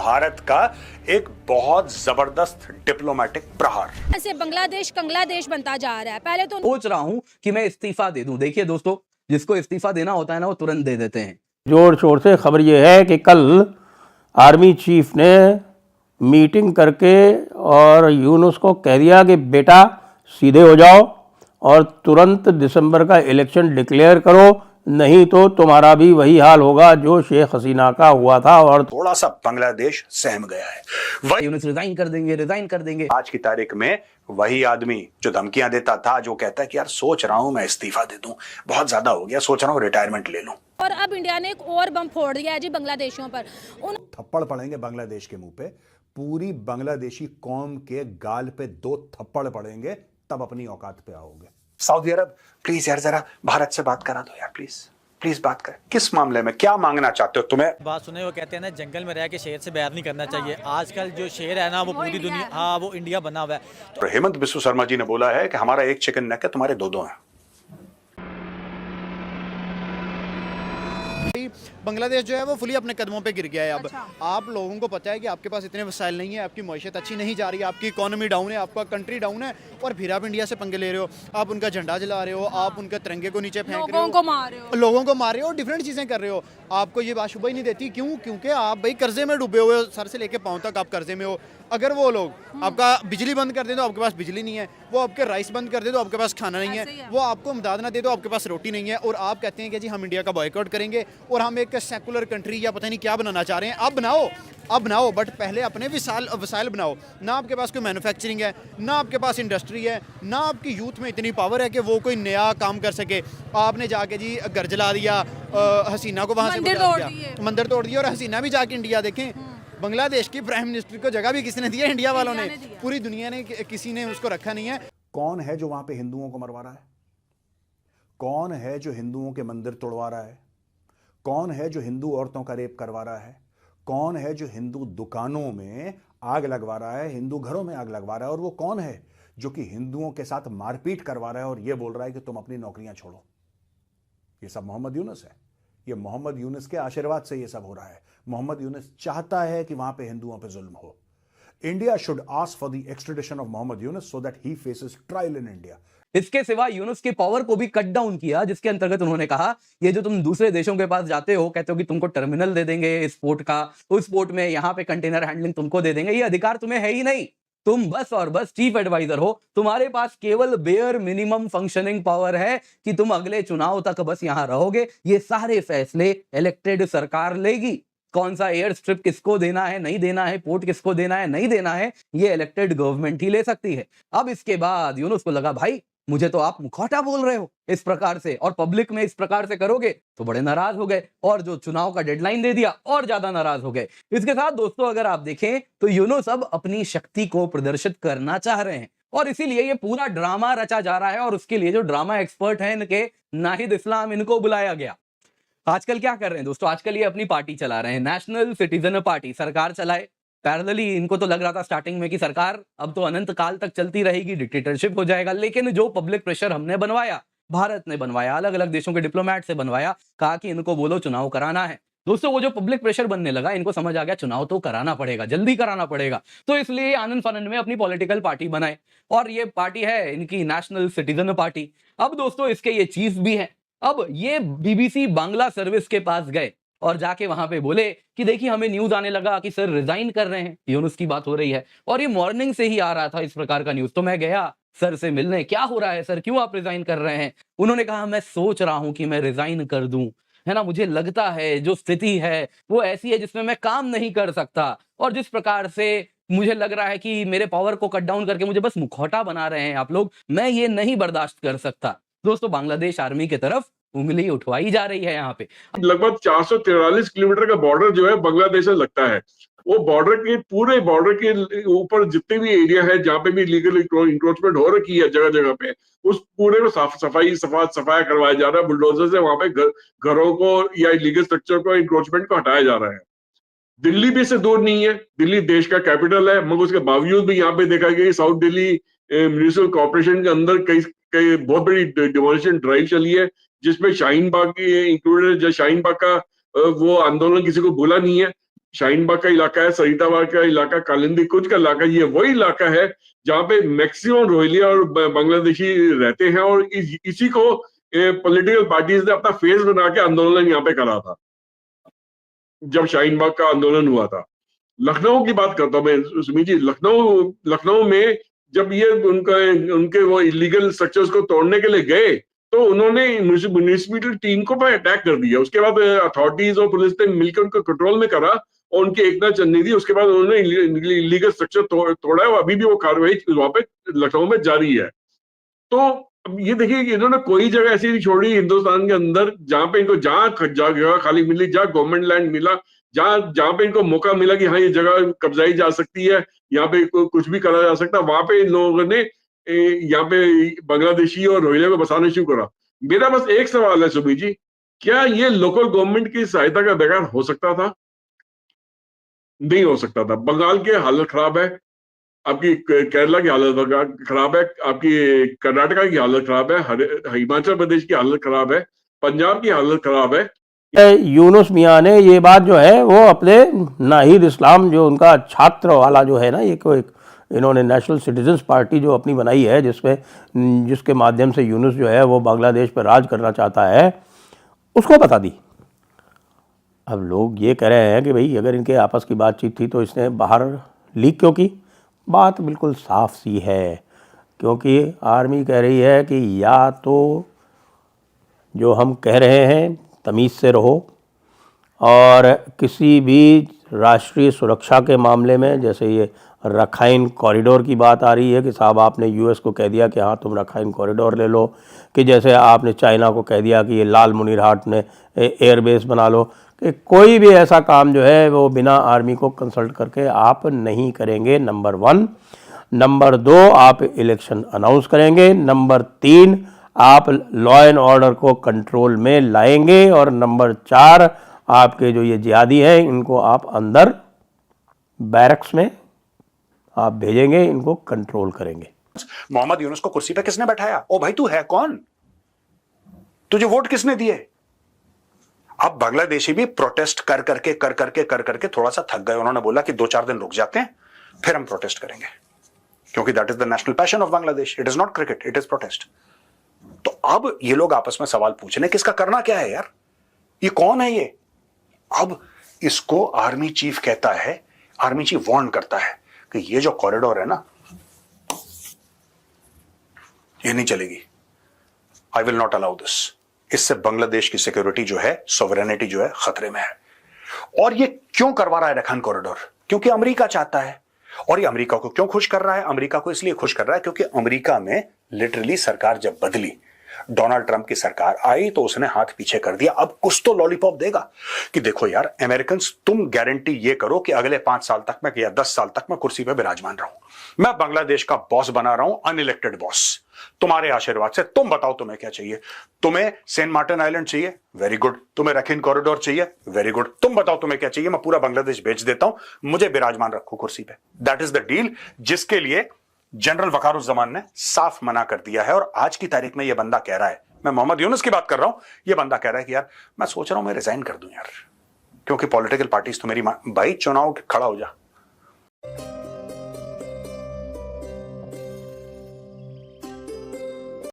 भारत का एक बहुत जबरदस्त डिप्लोमेटिक प्रहार। ऐसे बांग्लादेश बनता जा रहा है। पहले तो सोच रहा हूं कि मैं इस्तीफा दे दूं। देखिए दोस्तों, जिसको इस्तीफा देना होता है ना, वो तुरंत दे देते हैं। जोर शोर से खबर यह है कि कल आर्मी चीफ ने मीटिंग करके और यूनुस को कह दिया कि बेटा सीधे हो जाओ और तुरंत दिसंबर का इलेक्शन डिक्लेयर करो, नहीं तो तुम्हारा भी वही हाल होगा जो शेख हसीना का हुआ था। और थोड़ा सा बांग्लादेश सहम गया है। वही यूनुस रिजाइन कर देंगे। आज की तारीख में वही आदमी जो धमकियां देता था, जो कहता है कि यार सोच रहा हूं मैं इस्तीफा दे दूं, बहुत ज्यादा हो गया, सोच रहा हूं रिटायरमेंट ले लूं। और अब इंडिया ने एक और बम फोड़ दिया है जी बांग्लादेशियों पर। थप्पड़ पड़ेंगे बांग्लादेश के मुंह पे, पूरी बांग्लादेशी कौम के गाल पे 2 थप्पड़ पड़ेंगे, तब अपनी औकात पे आओगे। सऊदी अरब प्लीज यार जरा भारत से बात करा दो यार, प्लीज बात कर। किस मामले में क्या मांगना चाहते हो? तुम्हें बात सुने, वो कहते हैं ना जंगल में रह के शेर से बैर नहीं करना चाहिए। आजकल जो शेर है ना वो पूरी दुनिया, हाँ वो इंडिया बना हुआ है। तो हेमंत बिस्व शर्मा जी ने बोला है कि हमारा एक चिकन नेक है, तुम्हारे 2 हैं। बांग्लादेश जो है वो फुली अपने कदमों पे गिर गया है। अब आप लोगों को पता है कि आपके पास इतने वसाइल नहीं है, आपकी मईशत अच्छी नहीं जा रही है, आपकी इकोनॉमी डाउन है, आपका कंट्री डाउन है, और फिर आप इंडिया से पंगे ले रहे हो। आप उनका झंडा जला रहे हो, आप उनके तिरंगे को नीचे फेंक रहे हो, लोगों को मार रहे हो, डिफरेंट चीज़ें कर रहे हो। आपको ये बात शुभ ही नहीं देती। क्यों? क्योंकि आप भाई कर्जे में डूबे हुए हो, सर से लेके पाँव तक आप कर्जे में हो। अगर वो लोग आपका बिजली बंद कर दे तो आपके पास बिजली नहीं है, वो आपके राइस बंद कर दे तो आपके पास खाना नहीं है, वो आपको इमदाद ना दे तो आपके पास रोटी नहीं है, और आप कहते हैं कि जी हम इंडिया का बॉयकॉट करेंगे और हम एक सेकुलर कंट्री या पता नहीं क्या बनाना चाह रहे हैं। अब बनाओ, बट पहले अपने वसाइल बनाओ। ना आपके पास कोई मैन्युफैक्चरिंग है, ना आपके पास इंडस्ट्री है, ना आपकी यूथ में इतनी पावर है कि वो कोई नया काम कर सके। आपने जाके जी घर जला दिया, हसीना को वहाँ से मंदिर तोड़ दिया, और हसीना भी जाके इंडिया देखें। बांग्लादेश की प्राइम मिनिस्टर को जगह भी किसने दी है? इंडिया वालों ने। पूरी दुनिया ने, किसी ने उसको रखा नहीं है। कौन है जो वहां पे हिंदुओं को मरवा रहा है? कौन है जो हिंदुओं के मंदिर तोड़वा रहा है? कौन है जो हिंदू औरतों का रेप करवा रहा है? कौन है जो हिंदू दुकानों में आग लगवा रहा है, हिंदू घरों में आग लगवा रहा है? और वो कौन है जो कि हिंदुओं के साथ मारपीट करवा रहा है और ये बोल रहा है कि तुम अपनी नौकरियां छोड़ो? ये सब मोहम्मद यूनुस है। ये मोहम्मद यूनुस के आशीर्वाद से ये सब हो रहा है। मोहम्मद यूनुस चाहता है कि वहां पे हिंदुओं पे जुल्म हो। India should ask for the extradition of Mohammad Yunus so that he faces trial in India. इसके सिवा यूनुस की पावर को भी कट डाउन किया, जिसके अंतर्गत उन्होंने कहा, ये जो तुम दूसरे देशों के पास जाते हो, कहते हो कि तुमको टर्मिनल दे देंगे इस पोर्ट का, उस पोर्ट में यहां पे कंटेनर हैंडलिंग तुमको दे देंगे, ये अधिकार तुम्हें है ही नहीं। तुम बस और बस चीफ एडवाइजर हो। तुम्हारे पास केवल बेयर मिनिमम फंक्शनिंग पावर है कि तुम अगले चुनाव तक बस यहां रहोगे। ये सारे फैसले इलेक्टेड सरकार लेगी। कौन सा एयर स्ट्रिप किसको देना है, नहीं देना है, पोर्ट किसको देना है, नहीं देना है, ये इलेक्टेड गवर्नमेंट ही ले सकती है। अब इसके बाद यूनुस को लगा, भाई मुझे तो आप मुखौटा बोल रहे हो इस प्रकार से, और पब्लिक में इस प्रकार से करोगे तो बड़े नाराज हो गए, और जो चुनाव का डेडलाइन दे दिया और ज्यादा नाराज हो गए। इसके साथ दोस्तों अगर आप देखें तो यूनुस अब अपनी शक्ति को प्रदर्शित करना चाह रहे हैं, और इसीलिए ये पूरा ड्रामा रचा जा रहा है। और उसके लिए जो ड्रामा एक्सपर्ट हैं इनके, नाहिद इस्लाम, इनको बुलाया गया। आजकल क्या कर रहे हैं दोस्तों? आजकल ये अपनी पार्टी चला रहे हैं, नेशनल सिटीजन पार्टी। सरकार चलाए पैरेलली। इनको तो लग रहा था स्टार्टिंग में कि सरकार अब तो अनंत काल तक चलती रहेगी, डिक्टेटरशिप हो जाएगा। लेकिन जो पब्लिक प्रेशर हमने बनवाया, भारत ने बनवाया, अलग अलग देशों के डिप्लोमेट से बनवाया, कहा कि इनको बोलो चुनाव कराना है। दोस्तों वो जो पब्लिक प्रेशर बनने लगा, इनको समझ आ गया चुनाव तो कराना पड़ेगा, जल्दी कराना पड़ेगा। तो इसलिए आनंद फानंद में अपनी पॉलिटिकल पार्टी बनाए, और ये पार्टी है इनकी नेशनल सिटीजन पार्टी। अब दोस्तों इसके ये चीफ भी हैं। अब ये बीबीसी बांग्ला सर्विस के पास गए और जाके वहां पे बोले कि देखिए हमें न्यूज आने लगा कि सर रिजाइन कर रहे हैं, यूनुस की बात हो रही है, और ये मॉर्निंग से ही आ रहा था इस प्रकार का न्यूज। तो मैं गया सर से मिलने, क्या हो रहा है सर, क्यों आप रिजाइन कर रहे हैं? उन्होंने कहा मैं सोच रहा हूं कि मैं रिजाइन कर दूं, है ना, मुझे लगता है जो स्थिति है वो ऐसी है जिसमें मैं काम नहीं कर सकता, और जिस प्रकार से मुझे लग रहा है कि मेरे पावर को कट डाउन करके मुझे बस मुखौटा बना रहे हैं आप लोग, मैं ये नहीं बर्दाश्त कर सकता। दोस्तों बांग्लादेश आर्मी की तरफ उंगली उठवाई जा रही है यहाँ पे। लगभग 443 किलोमीटर का बॉर्डर जो है बांग्लादेश से लगता है। वो बॉर्डर के, पूरे बॉर्डर के ऊपर जितने भी एरिया है जहाँ पे भी लीगल इंक्रोचमेंट हो रखी है जगह जगह पे, उस पूरे में सफाया करवाया जा रहा है बुलडोजर से। वहां पे घरों को या इलीगल स्ट्रक्चर को, इंक्रोचमेंट को हटाया जा रहा है। दिल्ली भी इससे दूर नहीं है, दिल्ली देश का कैपिटल है, मगर उसके बावजूद भी यहाँ पे देखा गया साउथ दिल्ली म्यूनिसिपल कॉर्पोरेशन के अंदर कई बहुत बड़ी डिमोलिशन ड्राइव चली है, जिसमें शाहीन बाग इंक्लूडेड है। जो शाहीन बाग का वो आंदोलन किसी को भूला नहीं है। शाहीनबाग का इलाका है, सईदाबाद का इलाका, कालिंदी कुंज का इलाका, ये वही इलाका है जहां पे मैक्सिमम रोहिंग्या और बांग्लादेशी रहते हैं, और इसी को पॉलिटिकल पार्टीज ने अपना फेस बना के आंदोलन यहाँ पे करा था जब शाहीनबाग का आंदोलन हुआ था। लखनऊ की बात करता हूं मैं सुमीत जी, लखनऊ में जब ये उनके वो इलीगल स्ट्रक्चर्स को तोड़ने के लिए गए तो उन्होंने म्युनिसिपल टीम को अटैक कर दिया। उसके बाद अथॉरिटीज और पुलिस ने मिलकर उनको कंट्रोल में करा और उनकी एकता चलनी थी। उसके बाद उन्होंने इलीगल स्ट्रक्चर तोड़ा है, अभी भी वो कार्रवाई वहां पे लखनऊ में जारी है। तो अब ये देखिए कि इन्होंने कोई जगह ऐसी नहीं छोड़ी हिंदुस्तान के अंदर जहां पे इनको जगह खाली मिली, जहां गवर्नमेंट लैंड मिला, जहां पे इनको मौका मिला कि हाँ ये जगह कब्जाई जा सकती है, यहाँ पे कुछ भी करा जा सकता है, वहां पे इन लोगों ने यहाँ पे बांग्लादेशी और रोहिंग्या को बसाना शुरू करा। मेरा बस एक सवाल है सुबीर जी, क्या ये लोकल गवर्नमेंट की सहायता का बगैर हो सकता था? नहीं हो सकता था। बंगाल की हालत खराब है, आपकी केरला की हालत खराब है, आपकी कर्नाटका की हालत खराब है, हिमाचल प्रदेश की हालत खराब है, पंजाब की हालत खराब है। यूनुस मियां ने ये बात जो है वो अपने नाहिद इस्लाम जो उनका छात्र वाला जो है ना, ये कोई इन्होंने नेशनल सिटीजन्स पार्टी जो अपनी बनाई है जिसके माध्यम से यूनुस जो है वो बांग्लादेश पर राज करना चाहता है, उसको बता दी। अब लोग ये कह रहे हैं कि भाई अगर इनके आपस की बातचीत थी तो इसने बाहर लीक क्यों की? बात बिल्कुल साफ सी है, क्योंकि आर्मी कह रही है कि या तो जो हम कह रहे हैं तमीज़ से रहो, और किसी भी राष्ट्रीय सुरक्षा के मामले में, जैसे ये रखाइन कॉरिडोर की बात आ रही है कि साहब आपने यूएस को कह दिया कि हाँ तुम रखाइन कॉरिडोर ले लो, कि जैसे आपने चाइना को कह दिया कि ये लाल मुनीरहाट में एयरबेस बना लो, कि कोई भी ऐसा काम जो है वो बिना आर्मी को कंसल्ट करके आप नहीं करेंगे, नंबर 1। नंबर 2, आप इलेक्शन अनाउंस करेंगे। नंबर 3, आप लॉ एंड ऑर्डर को कंट्रोल में लाएंगे। और नंबर 4, आपके जो ये जिहादी हैं इनको आप अंदर बैरक्स में आप भेजेंगे, इनको कंट्रोल करेंगे। मोहम्मद यूनुस को कुर्सी पे किसने बैठाया? ओ भाई तू है कौन? तुझे वोट किसने दिए? अब बांग्लादेशी भी प्रोटेस्ट कर करके थोड़ा सा थक गए। उन्होंने बोला कि 2-4 दिन रुक जाते हैं, फिर हम प्रोटेस्ट करेंगे, क्योंकि that is the national passion of Bangladesh. It is not cricket, it is protest. तो अब ये लोग आपस में सवाल पूछ रहे हैं कि इसका करना क्या है यार, ये कौन है ये? अब इसको आर्मी चीफ कहता है, आर्मी चीफ वार्न करता है कि ये जो कॉरिडोर है ना, ये नहीं चलेगी। I will not allow this. इससे बांग्लादेश की सिक्योरिटी जो है, सॉवरेनिटी जो है, खतरे में है। और ये क्यों करवा रहा है रखाइन कॉरिडोर? क्योंकि अमेरिका चाहता है। और ये अमेरिका को क्यों खुश कर रहा है? अमेरिका को इसलिए खुश कर रहा है क्योंकि अमेरिका में लिटरली सरकार जब बदली, डोनाल्ड ट्रंप की सरकार आई तो उसने हाथ पीछे कर दिया। अब कुछ तो लॉलीपॉप देगा कि देखो यार अमेरिकन, तुम गारंटी ये करो कि अगले 5 साल तक मैं या 10 साल तक मैं कुर्सी पे विराजमान रहूं, मैं बांग्लादेश का बॉस बना रहा हूं, अनइलेक्टेड बॉस, तुम्हारे आशीर्वाद से। तुम बताओ तुम्हें क्या चाहिए? तुम्हें सेंट मार्टिन आइलैंड चाहिए? Very good. तुम्हें रखाइन कॉरिडोर चाहिए? Very good. तुम बताओ तुम्हें क्या चाहिए? मैं पूरा बांग्लादेश बेच देता हूं, मुझे विराजमान रखो कुर्सी पे। दैट इज द डील, जिसके लिए जनरल वकारुज्जमान ने साफ मना कर दिया है। और आज की तारीख में यह बंदा कह रहा है, मैं मोहम्मद यूनुस की बात कर रहा हूं, यह बंदा कह रहा है कि यार मैं सोच रहा हूं मैं रिजाइन कर दूं यार, क्योंकि पॉलिटिकल पार्टीज तो मेरी भाई चुनाव खड़ा हो जा।